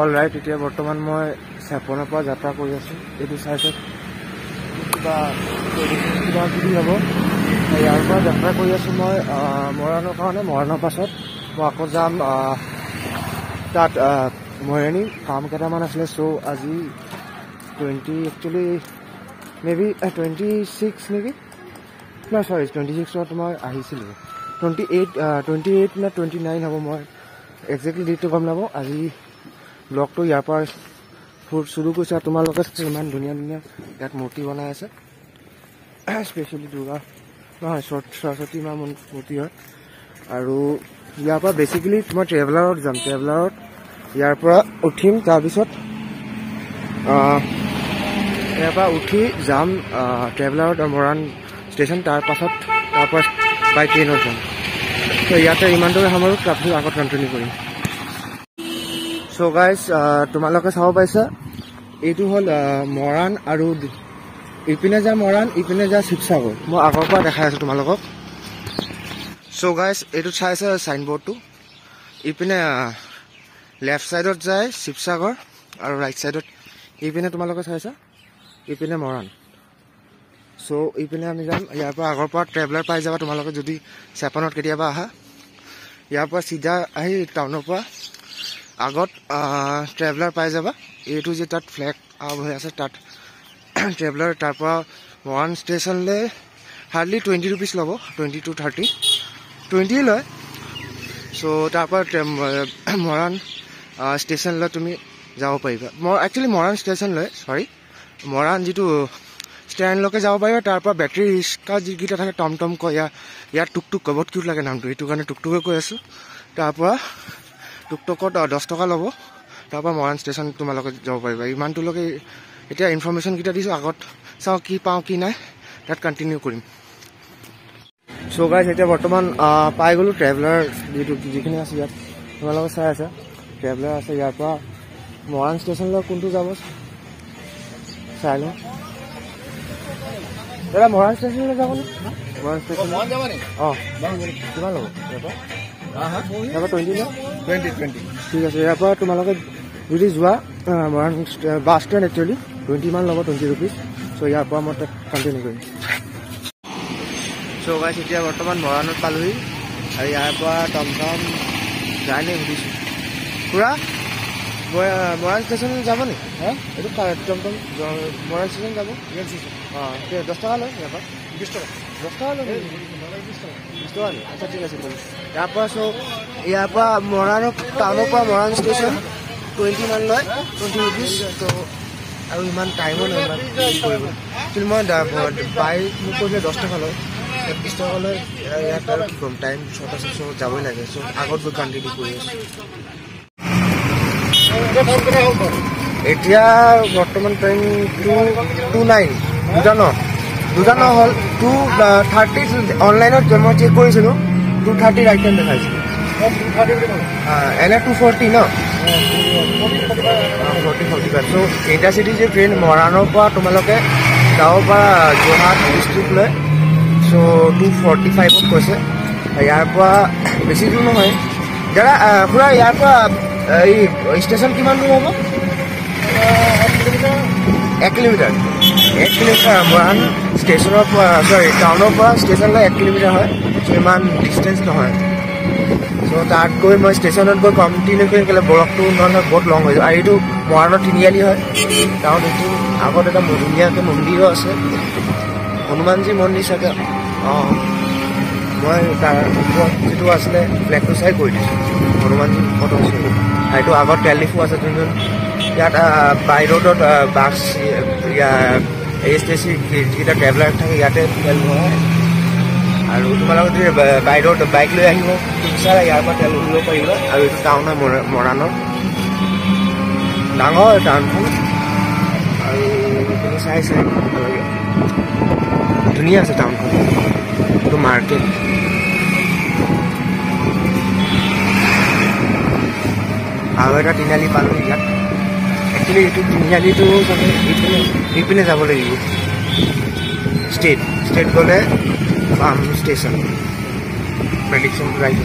Alright এতিয়া বৰ্তমান মই চেপনৰ পৰা যাত্ৰা কৰি আছোঁ। এইটো চাইছত কিবা কিবি হ'ব। ইয়াৰ পৰা যাত্ৰা কৰি আছোঁ মই মৰাণৰ কাৰণে। মৰাণৰ পাছত মই আকৌ যাম তাত মৰণি কাম কেইটামান আছিলে। চ' আজি 20 একচুৱেলি মেবি 26 নেকি, নাই চৰি 26ত মই আহিছিলোঁ। 28 নে 29 হ'ব, মই একজেক্টলি ডেটটো গম নাপাওঁ। আজি ব্লগটো ইয়াৰ পৰা শুৰু কৰিছে। তোমালোকে ইমান ধুনীয়া ধুনীয়া ইয়াত মূৰ্তি বনাই আছে, স্পেচিয়েলি দুৰ্গা নহয় সৰস্বতী মা মূৰ্তি হয়। আৰু ইয়াৰ পৰা বেচিকেলি মই ট্ৰেভেলাৰত যাম। ট্ৰেভেলাৰত ইয়াৰ পৰা উঠিম, তাৰপিছত ইয়াৰ পৰা উঠি যাম ট্ৰেভেলাৰত মৰাণ ষ্টেচন। তাৰ পৰা বাই ট্ৰেইনত যাম। ত' ইয়াতে ইমান দূৰ সামৰো, তাৰপিছত আগত কণ্টিনিউ কৰিম। চ' গাইজ তোমালোকে চাব পাইছা, এইটো হ'ল মৰাণ আৰু ইপিনে যা মৰাণ, ইপিনে যা শিৱসাগৰ। মই আগৰ পৰা দেখাই আছোঁ তোমালোকক। চ' গাইজ এইটো চাইছে চাইনবৰ্ডটো, ইপিনে লেফ্ট ছাইডত যায় শিৱসাগৰ আৰু ৰাইট ছাইডত ইপিনে তোমালোকে চাইছা, ইপিনে মৰাণ। চ' ইপিনে আমি যাম। ইয়াৰ পৰা আগৰ পৰা ট্ৰেভেলাৰ পাই যাবা তোমালোকে যদি চেপনত কেতিয়াবা আহা। ইয়াৰ পৰা চিধা আহি টাউনৰ পৰা আগত ট্ৰেভেলাৰ পাই যাবা। এইটো যে তাত ফ্লেগ হৈ আছে তাত ট্ৰেভেলাৰ। তাৰ পৰা মৰাণ ষ্টেচনলৈ হাৰ্ডলি 20 ৰুপিজ ল'ব, 20 to 30 20 লয়। চ' তাৰ পৰা মৰাণ ষ্টেচনলৈ তুমি যাব পাৰিবা। একচুৱেলি মৰাণ ষ্টেচনলৈ মৰাণ যিটো ষ্টেণ্ডলৈকে যাব পাৰিবা। তাৰ পৰা বেটেৰী ৰিক্সা যিকেইটা থাকে টমটম কয়, ইয়াত টুকটুক কয়, বহুত কিউট লাগে নামটো, সেইটো কাৰণে টুকটুকে কৈ আছোঁ। তাৰ পৰা টুকটুকত 10 টকা ল'ব। তাৰ পৰা মৰাণ ষ্টেচন তোমালোকে যাব পাৰিবা। ইমানটোলৈকে এতিয়া ইনফৰ্মেশ্যনকেইটা দিছোঁ, আগত চাওঁ কি পাওঁ কি নাই, তাত কণ্টিনিউ কৰিম। চ' গাইজ এতিয়া বৰ্তমান পাই গ'লোঁ ট্ৰেভেলাৰ যিখিনি আছে ইয়াত তোমালোকে চাই আছে। ট্ৰেভেলাৰ আছে ইয়াৰ পৰা মৰাণ ষ্টেচনলৈ কোনটো যাব চাই লওঁ। দাদা মৰাণ ষ্টেচনলৈ যাব নে? মৰাণ ষ্টেচন অঁ কিমান ল'ব ইয়াৰ পৰা? 20 ন? 20 ঠিক আছে। ইয়াৰ পৰা তোমালোকে যদি যোৱা মৰাণ বাছ ষ্টেণ্ড একচুৱেলি 20 মান ল'ব, 20 ৰুপিজ। চ' ইয়াৰ পৰা মই তাত কণ্টিনিউ কৰিম। চ' গাইজ এতিয়া বৰ্তমান মৰাণত পালোহি আৰু ইয়াৰ পৰা টমটম যায় নে সুধিছোঁ। খুৰা মৰাণ ষ্টেচন যাব নি? এইটো টমটম মৰাণ ষ্টেচন যাব? অঁ 10 টকা লয় ইয়াৰ পৰা? 20 টকা 10 টকা লয়, 20 টকা নি? আচ্ছা ঠিক আছে। ইয়াৰ পৰা ইয়াৰ পৰা মৰাণৰ টাউনৰ পৰা মৰাণ ষ্টেচন 20 মান লয়, 20 ৰুপিজ। ত' আৰু ইমান টাইমো নাই কৰিব। কিন্তু মই বাইক মোক কৈছিলে 10 টকা লয়, 20 টকা লয় ইয়াত। আৰু কি ক'ম, টাইম 6টা যাবই লাগে। চ' আগত গৈ কণ্টিনিউ কৰি আছোঁ। এতিয়া বৰ্তমান টাইম 2:09 দুটা ন হ'ল। 2:30 অনলাইনত মই চেক কৰিছিলোঁ, 2:30 ৰাইট টাইম দেখাইছিলোঁ। এনে 2:40 ন? 40:45। চ' ইণ্টাৰচিটি যে ট্ৰেইন মৰাণৰ পৰা তোমালোকে যাব পৰা যোৰহাট ডিষ্ট্ৰিক্টলৈ। চ' 2:45ত কৈছে। ইয়াৰ পৰা বেছি দূৰ নহয় দাদা। পুৰা ইয়াৰ পৰা এই ষ্টেচন কিমান দূৰ হ'ব? 1 কিলোমিটাৰ। 1 কিলোমিটাৰ মৰাণ ষ্টেচনৰ পৰা টাউনৰ পৰা ষ্টেচনলৈ 1 কিলোমিটাৰ হয়। চ' ইমান ডিষ্টেঞ্চ নহয়। চ' তাত গৈ মই ষ্টেচনত গৈ কণ্টিনিউ কৰিম, কেলৈ বৰফটো নহ'লে বহুত লং হৈ যাব। আৰু এইটো মৰাণৰ তিনিআলি হয় টাউন। এইটো আগত এটা ধুনীয়াকৈ মন্দিৰো আছে, হনুমানজী মন্দিৰ চাগে। অঁ মই তাৰ ওপৰত যিটো আছিলে ফ্লেগটো চাই কৰি দিছোঁ, হনুমানজী ফটো আছে। এইটো আগত তেল ডিপু আছে যোনজন ইয়াত বাই ৰোডত বাছ ASTC যিকেইটা ট্ৰেভেলাৰ থাকে ইয়াতে তেল ভৰাই। আৰু তোমালোকে যদি বাই ৰোড বাইক লৈ আহিব বিচাৰা, ইয়াৰ পৰা তেল উলিয়াব পাৰিবা। আৰু এইটো টাউন হয় মৰাণৰ, ডাঙৰ টাউনখন। আৰু তুমি চাই ভাল লাগে, ধুনীয়া আছে টাউনখন। এইটো মাৰ্কেট। আৰু এটা তিনিআলি পালোঁ ইয়াত। একচুৱেলি এইটো তিনিআলিটো চাগে ইপিনে যাব লাগিব। ষ্টেট গ'লে ষ্টেচন প্ৰেডিকশ্যনটো ৰাইট।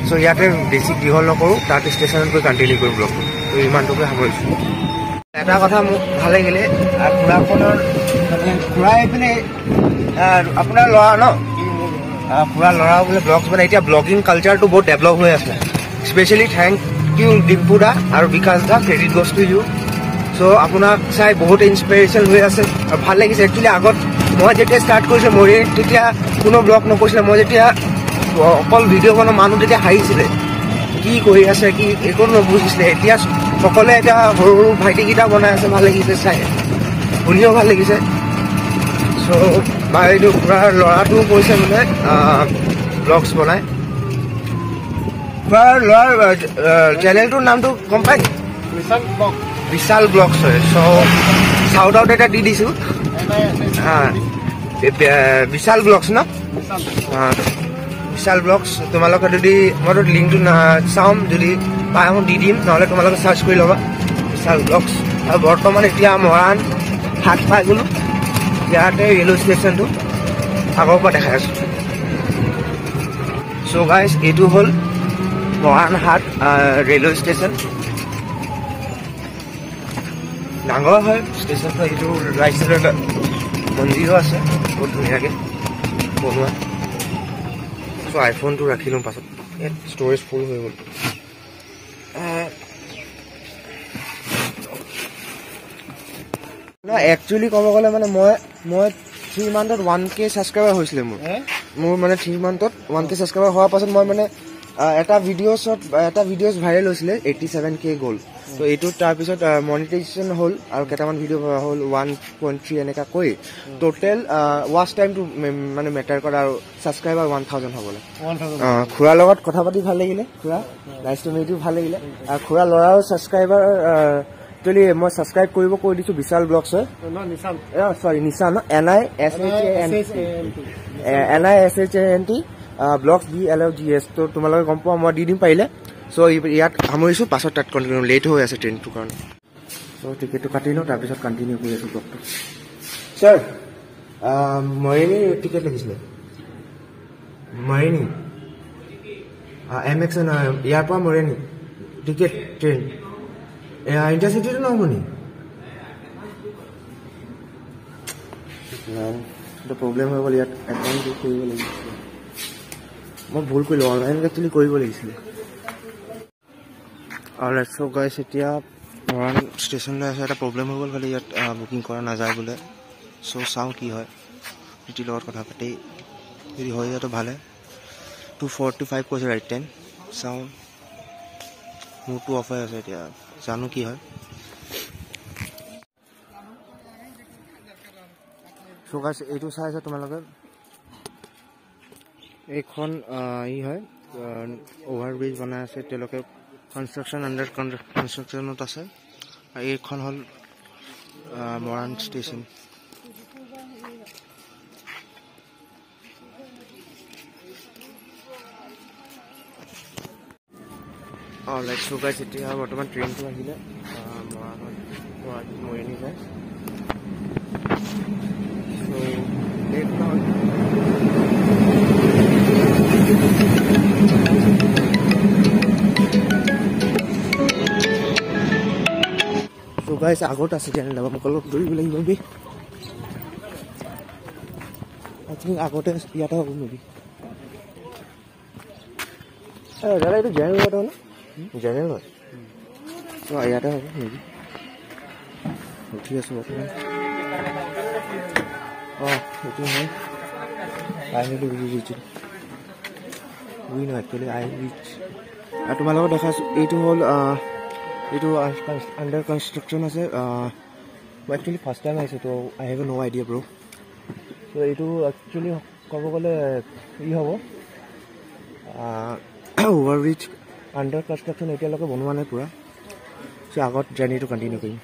চ' চ' ইয়াতে বেছি দীঘল নকৰোঁ, তাত ষ্টেচনত গৈ কণ্টিনিউ কৰোঁ ব্লগটো। ত' ইমানটোকে সামৰিছোঁ। এটা কথা মোক ভাল লাগিলে, খুৰাখনৰ মানে খুৰা এইপিনে আপোনাৰ ল'ৰা ন, খুৰা ল'ৰা বোলে ব্লগছ বনাই। এতিয়া ব্লগিং কালচাৰটো বহুত ডেভেলপ হৈ আছে। স্পেচিয়েলি থেংক ইউ ডিম্পু দা আৰু বিকাশ দা, ক্ৰেডিট গ'জ টু ইউ। চ' আপোনাক চাই বহুত ইনস্পিৰেশ্যন হৈ আছে আৰু ভাল লাগিছে। একচুৱেলি আগত মই যেতিয়া ষ্টাৰ্ট কৰিছোঁ মৰিত, তেতিয়া কোনো ব্লগ নকৰিছিলে। মই যেতিয়া অকল ভিডিঅ' বনাওঁ, মানুহ তেতিয়া হাঁহিছিলে, কি কৰি আছে, কি একো নুবুজিছিলে। এতিয়া সকলোৱে এতিয়া সৰু সৰু ভাইটিকেইটা বনাই আছে, ভাল লাগিছে চাই, শুনিও ভাল লাগিছে। চ' বা এইটো খুৰাৰ ল'ৰাটোও কৈছে মানে ব্লগছ বনাই। খুৰাৰ ল'ৰাৰ চেনেলটোৰ নামটো গম পায়? বিশাল ব্লগছ হয়। চ' চাউট আউট এটা দি দিছোঁ, বিশাল ব্লগছ ন, বিশাল ব্লগছ। তোমালোকে যদি মইতো লিংকটো চাম, যদি পাই মই দি দিম, নহ'লে তোমালোকে চাৰ্চ কৰি ল'বা বিশাল ব্লগছ। আৰু বৰ্তমান এতিয়া মৰাণ হাট পাই গ'লোঁ, ইয়াতে ৰেলৱে ষ্টেচনটো আগৰ পৰা দেখাই আছোঁ। চ' গাইজ, এইটো হ'ল মৰাণহাট ৰেলৱে ষ্টেচন। ডাঙৰ হয় ষ্টেচনটো। এইটো ৰাইট চাইডত মন্দিৰো আছে, বহুত ধুনীয়াকৈ বনোৱা। চ' আইফোনটো ৰাখি লওঁ পাছত, ইয়াত ষ্ট'ৰেজ ফুল হৈ গ'ল। একচুৱেলি ক'ব গ'লে মানে মই 3 মান্থত 1K ছাবস্ক্ৰাইবাৰ হৈছিলে মোৰ মানে 3 মান্থত 1K ছাবস্ক্ৰাইবাৰ হোৱাৰ পাছত মই মানে এটা ভিডিঅ'জ ভাইৰেল হৈছিলে, 87K গ'ল। ত' এইটো তাৰপিছত মনিটাইজেশ্যন হ'ল আৰু কেইটামান ভিডিঅ' হ'ল 1.3 এনেকুৱা কৰি টোটেল ৱাচ টাইমটো মানে মেটাৰ কৰে আৰু ছাবস্ক্ৰাইবাৰ 1000 হ'বলৈ। খুৰাৰ লগত কথা পাতি ভাল লাগিলে, খুৰা নাইচ টু মিট ইউ, ভাল লাগিলে। আৰু খুৰা ল'ৰাও ছাবস্ক্ৰাইবাৰ একচুৱেলি মই ছাবস্ক্ৰাইব কৰিব কৈ দিছোঁ, বিশাল ব্লগছ হয়, চৰি নিশান, NISHANT ব্লগছ BLOGS। ত' তোমালোকে গম পোৱা, মই দি দিম পাৰিলে। চ' ইয়াত সামৰিছোঁ, পাছত তাত কণ্টিনিউ, লেট হৈ আছে ট্ৰেইনটোৰ কাৰণে। চ' টিকেটটো কাটি লওঁ, তাৰপিছত কণ্টিনিউ কৰি আছোঁ ব্লগটো। ছাৰ, মৰিনী টিকেট লাগিছিলে, মৰিনী MX ইয়াৰ পৰা মৰিনী টিকেট ট্ৰেইন ইণ্টাৰচিটিটো নহ'ব নি? প্ৰব্লেম হৈ গ'ল, ইয়াত একাউণ্ট কৰিব লাগিছিলে। মই ভুল কৰিলোঁ, অনলাইন একচুৱেলি কৰিব লাগিছিলে। আৰু চ' গাইছ, এতিয়া মৰাণ ষ্টেচনলৈ আছে, এটা প্ৰব্লেম হৈ গ'ল, খালি ইয়াত বুকিং কৰা নাযায় বোলে। চ' চাওঁ কি হয়, সিহঁতৰ লগত কথা পাতি যদি হৈ যায়তো ভালে। 2:45 কৈছে ৰাইট টাইম, চাওঁ। মোৰটো অফ হৈ আছে এতিয়া, জানো কি হয়। চ' গাইছ, এইটো চাই আছে তোমালোকে, এইখন হয় অভাৰ ব্ৰিজ বনাই আছে, তেওঁলোকে কনষ্ট্ৰাকশ্যন আণ্ডাৰ কনষ্ট্ৰাকশ্যনত আছে। আৰু এইখন হ'ল মৰাণ ষ্টেচন। লাইক চ' গাইছ, এতিয়া বৰ্তমান ট্ৰেইনটো আহিলে মৰিনী যায়। চ' গাইছ, আগত আছে যেন দাবা, মোক অলপ দৌৰিব লাগিব বি। আই থিংক আগতে ইয়াতে হ'ব নেকি? দাদা, এইটো জেনেৰেল হয় ন? জেনেৰেল হয়, ইয়াতে হ'ব নেকি? উঠি আছোঁ বৰ্তমান। এইটো হয় একচুৱেলি আৰু তোমালোকক দেখাইছোঁ, এইটো হ'ল এইটো আণ্ডাৰ কনষ্ট্ৰাকশ্যন আছে। মই একচুৱেলি ফাৰ্ষ্ট টাইম আহিছোঁ, ত' আই হেভ ন' আইডিয়া ব্ৰ'। ত' এইটো একচুৱেলি ক'ব গ'লে ই হ'ব অভাৰব্ৰিজ আণ্ডাৰ কনষ্ট্ৰাকশ্যন, এতিয়ালৈকে বনোৱা নাই পূৰা। চ' আগত জাৰ্ণিটো কণ্টিনিউ কৰিম।